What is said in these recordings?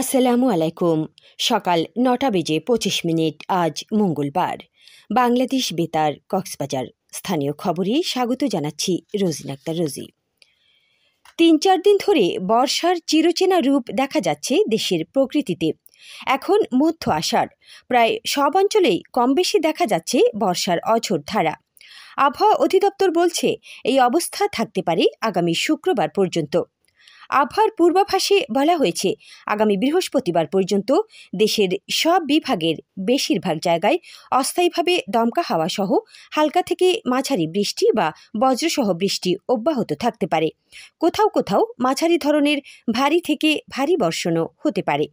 আসসালামু আলাইকুম। সকাল ৯টা বেজে ২৫ মিনিট। আজ মঙ্গলবার। বাংলাদেশ বেতার, কক্সবাজার। স্থানীয় খবরে স্বাগত জানাচ্ছি রোজিনা আক্তার রোজি। ৩-৪ দিন ধরে বর্ষার চিরচেনা রূপ দেখা যাচ্ছে দেশের প্রকৃতিতে। এখন মধ্য আষাঢ়, প্রায় সব অঞ্চলেই কমবেশি দেখা যাচ্ছে বর্ষার অঝোর ধারা। আবহাওয়া অধিদপ্তর বলছে এই অবস্থা থাকতে পারে আগামী শুক্রবার পর্যন্ত। আবহাওয়ার পূর্বাভাসে বলা হয়েছে আগামী বৃহস্পতিবার পর্যন্ত দেশের সব বিভাগের বেশিরভাগ জায়গায় অস্থায়ীভাবে দমকা হাওয়া সহ হালকা থেকে মাঝারি বৃষ্টি বা বজ্রসহ বৃষ্টি অব্যাহত থাকতে পারে। কোথাও কোথাও মাঝারি ধরনের ভারী থেকে ভারী বর্ষণও হতে পারে।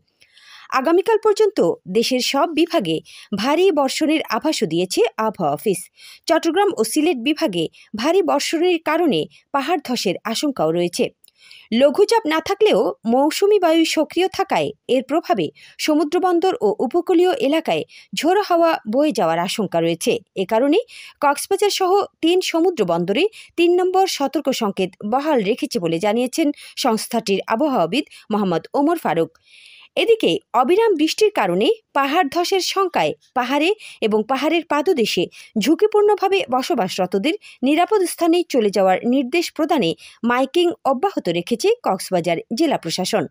আগামীকাল পর্যন্ত দেশের সব বিভাগে ভারী বর্ষণের আভাসও দিয়েছে আবহাওয়া অফিস। চট্টগ্রাম ও সিলেট বিভাগে ভারী বর্ষণের কারণে পাহাড় ধসের আশঙ্কাও রয়েছে। লঘুচাপ না থাকলেও মৌসুমি বায়ু সক্রিয় থাকায় এর প্রভাবে সমুদ্রবন্দর ও উপকূলীয় এলাকায় ঝোড়ো হাওয়া বয়ে যাওয়ার আশঙ্কা রয়েছে। এ কারণে কক্সবাজার সহ ৩ সমুদ্র বন্দরে ৩ নম্বর সতর্ক সংকেত বহাল রেখেছে বলে জানিয়েছেন সংস্থাটির আবহাওয়াবিদ মোহাম্মদ ওমর ফারুক। এদিকে অবিরাম বৃষ্টির কারণে পাহাড় ধসের শঙ্কায় পাহাড়ে এবং পাহাড়ের পাদদেশে ঝুঁকিপূর্ণভাবে বসবাসরতদের নিরাপদ স্থানে চলে যাওয়ার নির্দেশ প্রদানে মাইকিং অব্যাহত রেখেছে কক্সবাজার জেলা প্রশাসন।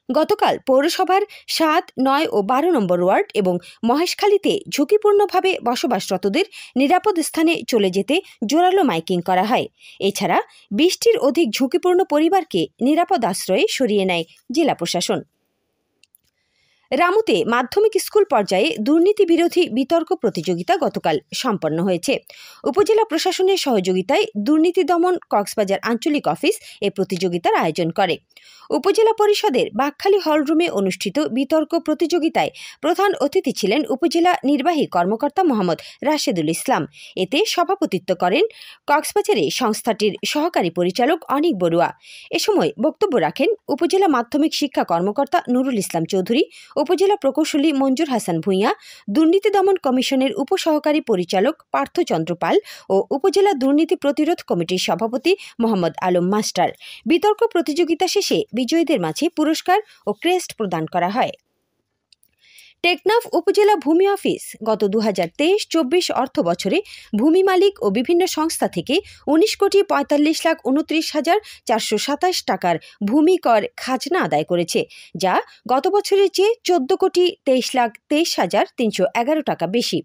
গতকাল পৌরসভার ৭, ৯ ও ১২ নম্বর ওয়ার্ড এবং মহেশখালীতে ঝুঁকিপূর্ণভাবে বসবাসরতদের নিরাপদ স্থানে চলে যেতে জোরালো মাইকিং করা হয়। এছাড়া ২০টির অধিক ঝুঁকিপূর্ণ পরিবারকে নিরাপদ আশ্রয়ে সরিয়ে নেয় জেলা প্রশাসন। রামুতে মাধ্যমিক স্কুল পর্যায়ে দুর্নীতি বিরোধী বিতর্ক প্রতিযোগিতা গতকাল সম্পন্ন হয়েছে। উপজেলা প্রশাসনের সহযোগিতায় দুর্নীতি দমন কক্সবাজার আঞ্চলিক অফিস এ প্রতিযোগিতার আয়োজন করে। উপজেলা পরিষদের বাকখালী হলরুমে অনুষ্ঠিত বিতর্ক প্রতিযোগিতায় প্রধান অতিথি ছিলেন উপজেলা নির্বাহী কর্মকর্তা মোহাম্মদ রাশেদুল ইসলাম। এতে সভাপতিত্ব করেন কক্সবাজারে সংস্থাটির সহকারী পরিচালক অনিক বড়ুয়া। এ সময় বক্তব্য রাখেন উপজেলা মাধ্যমিক শিক্ষা কর্মকর্তা নুরুল ইসলাম চৌধুরী, উপজেলা প্রকৌশলী মঞ্জুর হাসান ভূঁইয়া, দুর্নীতি দমন কমিশনের উপসহকারী পরিচালক পার্থচন্দ্র পাল ও উপজেলা দুর্নীতি প্রতিরোধ কমিটির সভাপতি মোহাম্মদ আলম মাস্টার। বিতর্ক প্রতিযোগিতা শেষে বিজয়ীদের মাঝে পুরস্কার ও ক্রেস্ট প্রদান করা হয়। টেকনাফ উপজেলা ভূমি অফিস গত ২০২৩-২৪ অর্থ বছরে ভূমি মালিক ও বিভিন্ন সংস্থা থেকে ১৯,৪৫,২৯,৪২৭ টাকার ভূমি কর খাজনা আদায় করেছে, যা গত বছরের চেয়ে ১৪,২৩,২৩,৩১১ টাকা বেশি।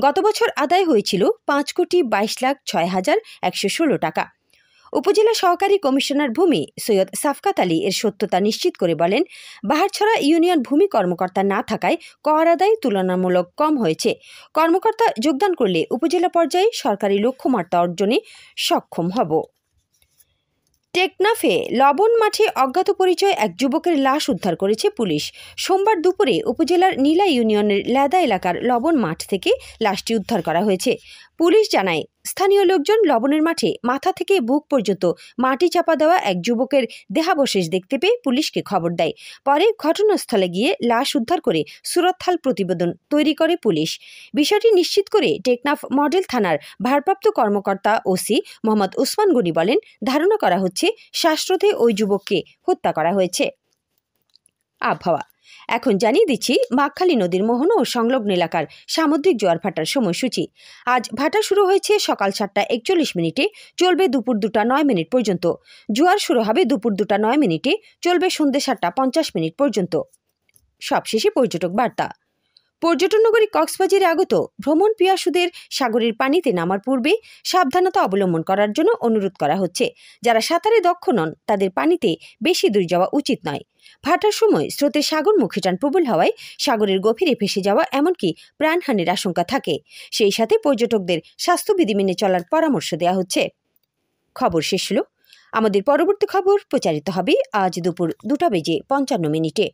গত বছর আদায় হয়েছিল ৫,২২,৬,১১৬ টাকা। উপজেলা সহকারী কমিশনার ভূমি সৈয়দ সাফকাত আলী এর সত্যতা নিশ্চিত করে বলেন, বাহারছড়া ইউনিয়ন ভূমি কর্মকর্তা না থাকায় কর আদায় তুলনামূলক কম হয়েছে। কর্মকর্তা যোগদান করলে উপজেলা পর্যায়ে সরকারি লক্ষ্যমাত্রা অর্জনে সক্ষম হব। টেকনাফে লবণ মাঠে অজ্ঞাত পরিচয় এক যুবকের লাশ উদ্ধার করেছে পুলিশ। সোমবার দুপুরে উপজেলার নীলা ইউনিয়নের লেদা এলাকার লবণ মাঠ থেকে লাশটি উদ্ধার করা হয়েছে। পুলিশ জানায়, স্থানীয় লোকজন লবণের মাঠে মাথা থেকে বুক পর্যন্ত মাটি চাপা দেওয়া এক যুবকের দেহাবশেষ দেখতে পেয়ে পুলিশকে খবর দেয়। পরে ঘটনাস্থলে গিয়ে লাশ উদ্ধার করে সুরতহাল প্রতিবেদন তৈরি করে পুলিশ। বিষয়টি নিশ্চিত করে টেকনাফ মডেল থানার ভারপ্রাপ্ত কর্মকর্তা ওসি মোহাম্মদ ওসমান গনি বলেন, ধারণা করা হচ্ছে শ্বাসরোধে ওই যুবককে হত্যা করা হয়েছে। আবহাওয়া এখন জানিয়ে দিচ্ছি বাকখালী নদীর মোহনা ও সংলগ্ন এলাকার সামুদ্রিক জোয়ার ভাটার সময়সূচি। আজ ভাটা শুরু হয়েছে সকাল 7টা 41 মিনিটে, চলবে দুপুর 2টা 9 মিনিট পর্যন্ত। জোয়ার শুরু হবে দুপুর 2টা 9 মিনিটে, চলবে সন্ধ্যে 7টা 50 মিনিট পর্যন্ত। সবশেষে পর্যটক বার্তা। পর্যটন নগরী কক্সবাজারে আগত ভ্রমণ পিয়াসুদের সাগরের পানিতে নামার পূর্বে সাবধানতা অবলম্বন করার জন্য অনুরোধ করা হচ্ছে। যারা সাঁতারে দক্ষ নন তাদের পানিতে বেশি দূর যাওয়া উচিত নয়। ভাটার সময় স্রোতের সাগরমুখী টান প্রবল হওয়ায় সাগরের গভীরে ভেসে যাওয়া এমনকি প্রাণহানির আশঙ্কা থাকে। সেই সাথে পর্যটকদের স্বাস্থ্যবিধি মেনে চলার পরামর্শ দেওয়া হচ্ছে। খবর শেষ হলো। আমাদের পরবর্তী খবর প্রচারিত হবে আজ দুপুর 2টা বেজে 55 মিনিটে।